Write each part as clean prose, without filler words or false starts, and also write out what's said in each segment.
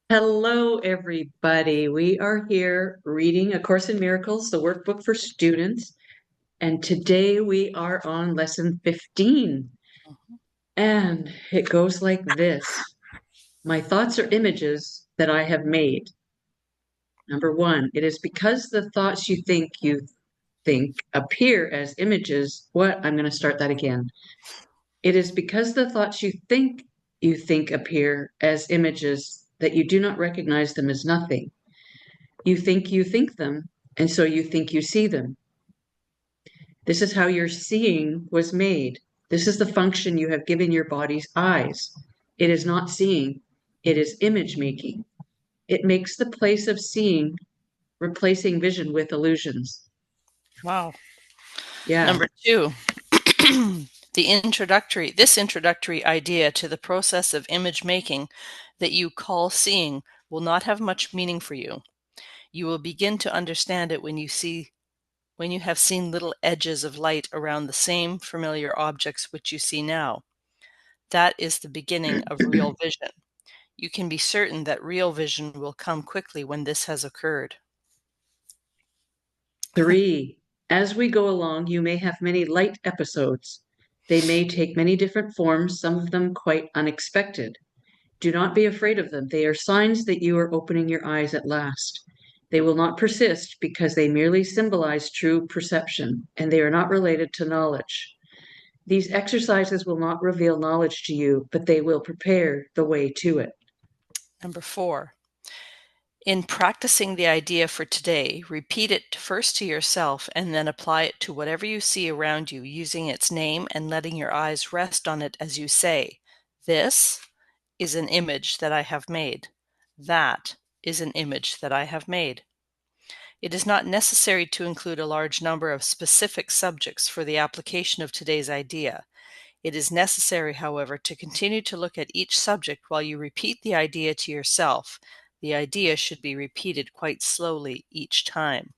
Hello, everybody. We are here reading A Course in Miracles, the workbook for students. And today we are on lesson 15. And it goes like this. My thoughts are images that I have made. Number one, it is because the thoughts you think appear as images. What? I'm going to start that again. It is because the thoughts you think appear as images that you do not recognize them as nothing. You think them, and so you think you see them. This is how your seeing was made. This is the function you have given your body's eyes. It is not seeing, it is image making. It makes the place of seeing, replacing vision with illusions. Wow. Yeah. Number two, this introductory idea to the process of image making that you call seeing will not have much meaning for you. You will begin to understand it when you have seen little edges of light around the same familiar objects which you see now. That is the beginning of real vision. You can be certain that real vision will come quickly when this has occurred. 3, as we go along, you may have many light episodes. They may take many different forms, some of them quite unexpected. Do not be afraid of them. They are signs that you are opening your eyes at last. They will not persist because they merely symbolize true perception, and they are not related to knowledge. These exercises will not reveal knowledge to you, but they will prepare the way to it. Number 4, in practicing the idea for today, repeat it first to yourself and then apply it to whatever you see around you, using its name and letting your eyes rest on it as you say, "This is an image that I have made. That is an image that I have made." It is not necessary to include a large number of specific subjects for the application of today's idea. It is necessary, however, to continue to look at each subject while you repeat the idea to yourself. The idea should be repeated quite slowly each time.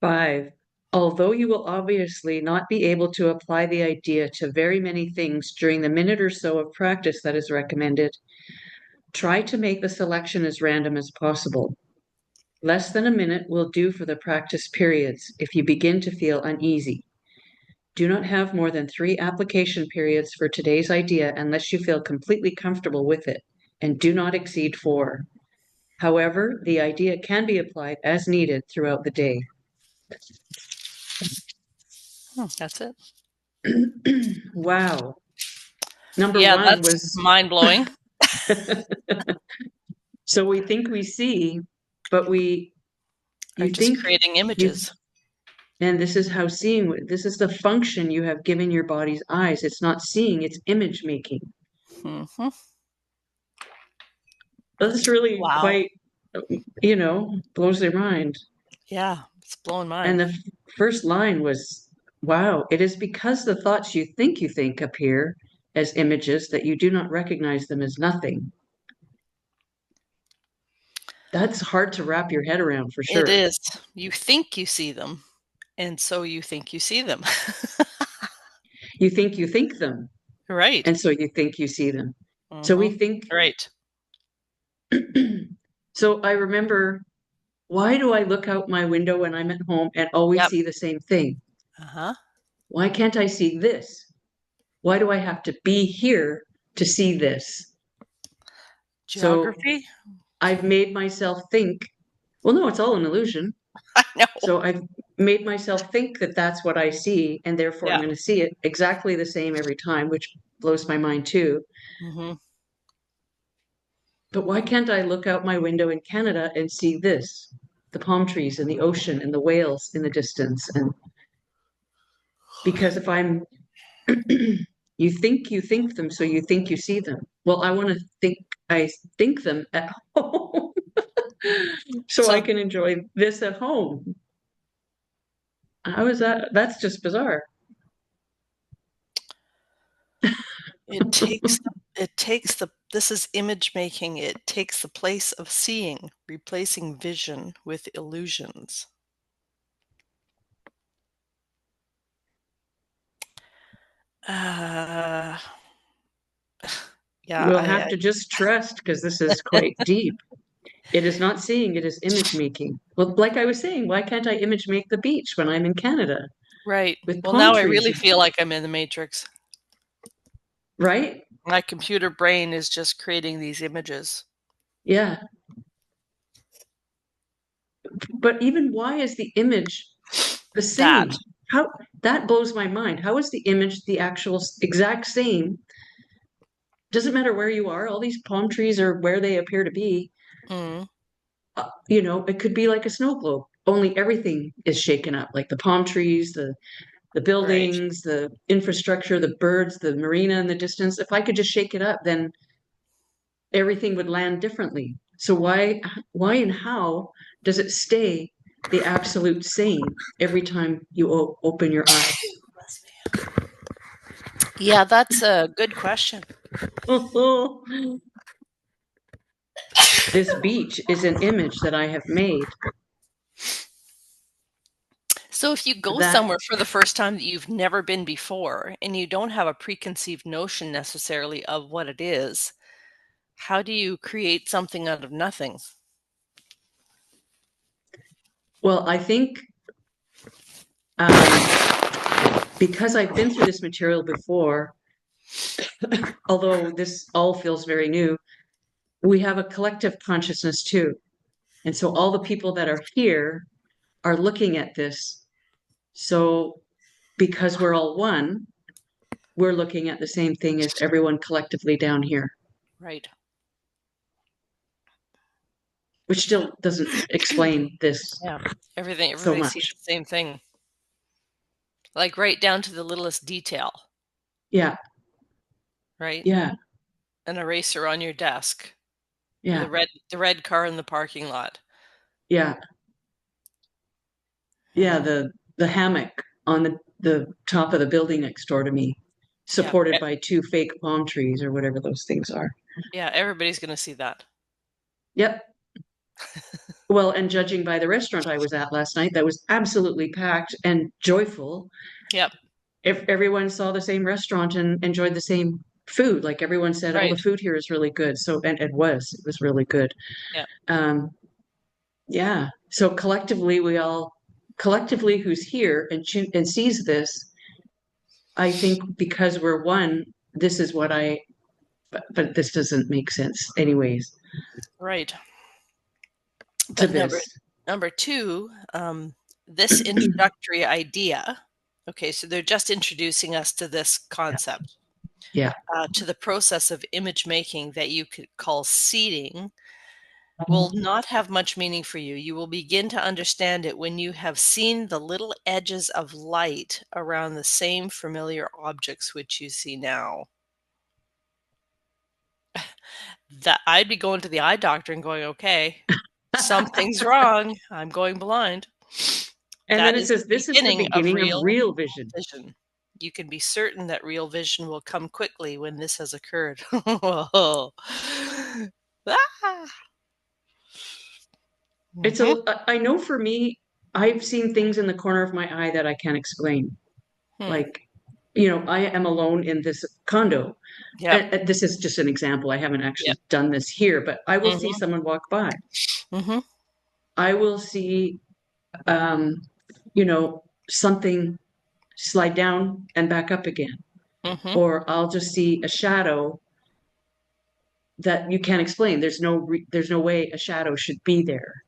5, although you will obviously not be able to apply the idea to very many things during the minute or so of practice that is recommended, try to make the selection as random as possible. Less than a minute will do for the practice periods if you begin to feel uneasy. Do not have more than 3 application periods for today's idea unless you feel completely comfortable with it, and do not exceed 4. However, the idea can be applied as needed throughout the day. That's it. Wow. Number Yeah, one that's was mind-blowing. so we think we see, but Are you just think creating you, images. and this is how seeing, this is the function you have given your body's eyes. It's not seeing, it's image making. Hmm. That's really Wow. quite, blows their mind. Yeah, it's blowing And mine. the first line was, wow, it is because the thoughts you think appear as images that you do not recognize them as nothing. That's hard to wrap your head around for It sure. is. You think you see them, and so you think you see them. You think them, Right. and so you think you see them. So Hmm. we think, Right. so I remember, why do I look out my window when I'm at home and always Yep. see the same thing? Uh-huh. Why can't I see this? Why do I have to be here to see this? So Geography? I've made myself think, well, no, it's all an illusion. I know. So I've made myself think that that's what I see, and therefore I'm Yeah. going to see it exactly the same every time, which blows my mind too. Hmm. But why can't I look out my window in Canada and see this? The palm trees and the ocean and the whales in the distance. And because if I'm, you think them, so you think you see them. Well, I want to think I think them at home so I So can enjoy this at home. How is that? That's just bizarre. this is image making. It takes the place of seeing, replacing vision with illusions. Uh, Yeah, We'll have to just trust because this is quite deep. It is not seeing, it is image making. Well, like I was saying, why can't I image make the beach when I'm in Canada right. with Well, palm now I trees? really feel like I'm in the Matrix. Right? My computer brain is just creating these images. Yeah. But even why is the image the That. same? How that blows my mind. How is the image the actual exact same? Doesn't matter where you are, all these palm trees are where they appear to be. Mm, It could be like a snow globe, only everything is shaken up, like the palm trees, the right. buildings, the infrastructure, the birds, the marina in the distance. If I could just shake it up, then everything would land differently. So why and how does it stay the absolute same every time you open your eyes? Yeah, that's a good question. This beach is an image that I have made So if you go that, somewhere for the first time that you've never been before and you don't have a preconceived notion necessarily of what it is, how do you create something out of nothing? well, I think um, because I've been through this material before, although this all feels very new, we have a collective consciousness too. And so all the people that are here are looking at this. So because we're all one, we're looking at the same thing as everyone collectively down here, Right. which still doesn't explain this Yeah. so Everybody sees much. the same thing. Like right down to the littlest detail, Yeah, right? yeah, An eraser on your desk, yeah, the red car in the parking lot. yeah, yeah. Yeah. The hammock on the top of the building next door to me, Yeah. supported by two fake palm trees or whatever those things are. Yeah, everybody's going to see that. Yep. Well, and judging by the restaurant I was at last night, that was absolutely packed and joyful. Yep. If everyone saw the same restaurant and enjoyed the same food, like everyone said, "Oh, the Right. food here is really good." So, and it was really good. Yeah. Um, yeah. So collectively, who's here and sees this, I think because we're one, this is what but this doesn't make sense, anyways. Right. To But this, number two, this introductory idea. Okay, so they're just introducing us to this concept, yeah. to the process of image making that you could call seeding, will not have much meaning for you. You will begin to understand it when you have seen the little edges of light around the same familiar objects which you see now. That I'd be going to the eye doctor and going, okay, something's wrong. I'm going blind. And then That it is says, the this is the beginning of beginning of real real vision. vision. You can be certain that real vision will come quickly when this has occurred. Whoa. Ah. Mhm. I know for me, I've seen things in the corner of my eye that I can't explain. Hmm. Like, I am alone in this condo. Yep. And this is just an example. I haven't Yep. actually done this here, but I will see Mhm. someone walk by. Mhm. I will see, um, something slide down and back up again. Mhm. Or I'll just see a shadow that you can't explain. There's no way a shadow should be there.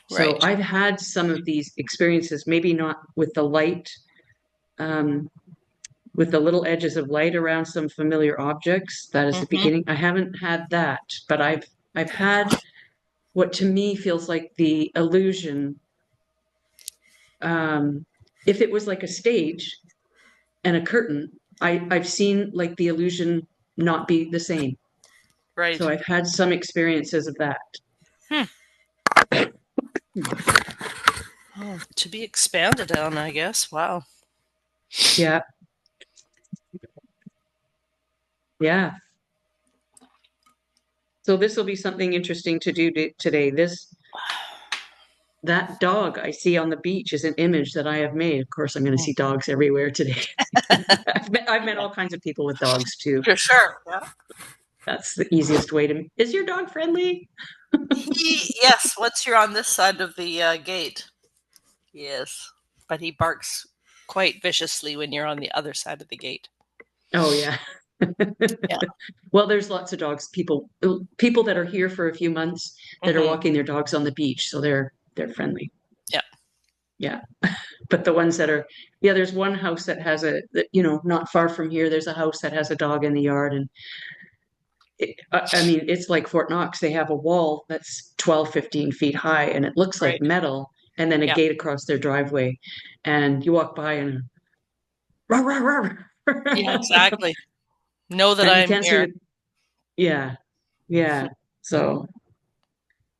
So Right. I've had some of these experiences, maybe not with the light, um, with the little edges of light around some familiar objects. That is the Mhm. beginning. I haven't had that, but I've had what to me feels like the illusion. Um, if it was like a stage and a curtain, I've seen like the illusion not be the same. So Right. I've had some experiences of that. Hmm. Oh, to be expanded on, I guess. Wow. Yeah, yeah. So this will be something interesting to do today. That dog I see on the beach is an image that I have made. Of course, I'm going to see dogs everywhere today. I've met all kinds of people with dogs too. For sure. Yeah. That's the easiest way to. Is your dog friendly? Yes, once you're on this side of the gate, yes, but he barks quite viciously when you're on the other side of the gate. Oh yeah. Yeah. Well, there's lots of dogs. People that are here for a few months that are Hmm. walking their dogs on the beach, so they're friendly. Yeah. Yeah. But the ones that are, yeah, there's one house that has not far from here, there's a house that has a dog in the yard. And I mean, it's like Fort Knox. They have a wall that's 12, 15 feet high and it looks like Right. metal, and then a Yeah. gate across their driveway. And you walk by and rah, rah, rah, Yeah. rah. Exactly. Know that And you I'm can't see here. the, yeah, yeah. So,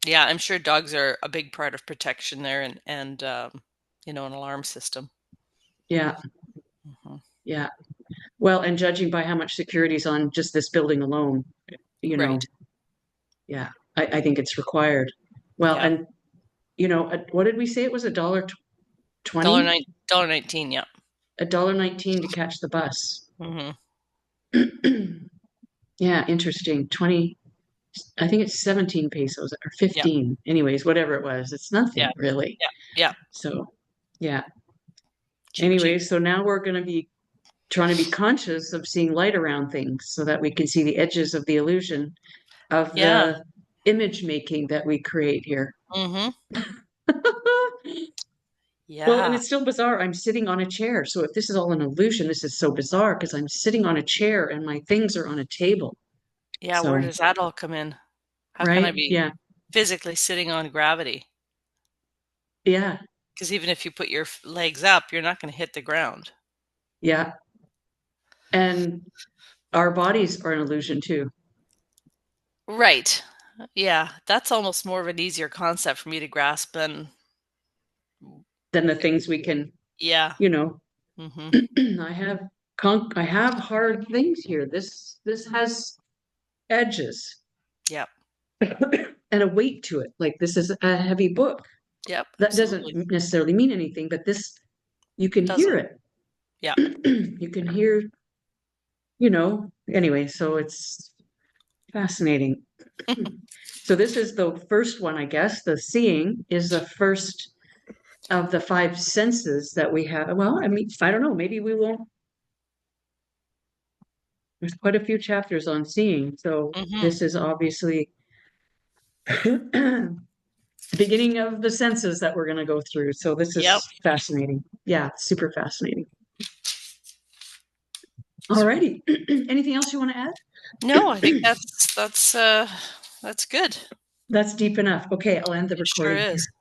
Yeah, I'm sure dogs are a big part of protection there, and an alarm system. yeah, Hmm. yeah. Well, and judging by how much security's on just this building alone, you Right. know, yeah, I think it's required. Well, Yeah. and what did we say? It was Dollar 20, nine, $1.19. Yeah. $1.19 to catch the bus. Hmm. Yeah, interesting. 20, I think it's 17 pesos or Yeah. 15. Anyways, whatever it was, it's Yeah. nothing really. Yeah. Yeah. So, yeah. Cheap, cheap. Anyways, so now we're going to be trying to be conscious of seeing light around things so that we can see the edges of the illusion of Yeah. the image making that we create here. Hmm. Well, and Yeah. it's still bizarre. I'm sitting on a chair. So if this is all an illusion, this is so bizarre because I'm sitting on a chair and my things are on a table. Yeah. Where So, does that all come in? How can I right? be Yeah. physically sitting on gravity? Yeah. Because even if you put your legs up, you're not going to hit the ground. Yeah. And our bodies are an illusion too. Right. Yeah. That's almost more of an easier concept for me to grasp than, Then the things we can, yeah. you know, Hmm. I have I have hard things here. This has edges Yep. and a weight to it. Like this is a heavy book. Yep. That doesn't Absolutely. necessarily mean anything, but this you can hear Doesn't. it. Yeah. You can hear, anyway, so it's fascinating. So this is the first one, I guess. The seeing is the first of the five senses that we have. Well, I mean, I don't know, maybe we won't. There's quite a few chapters on seeing, so Hmm. this is obviously the beginning of the senses that we're going to go through. So this Yep. is fascinating. Yeah, super fascinating. All So, righty. Anything else you want to add? no, I think that's good. That's deep enough. Okay, I'll end the It sure recording is. here.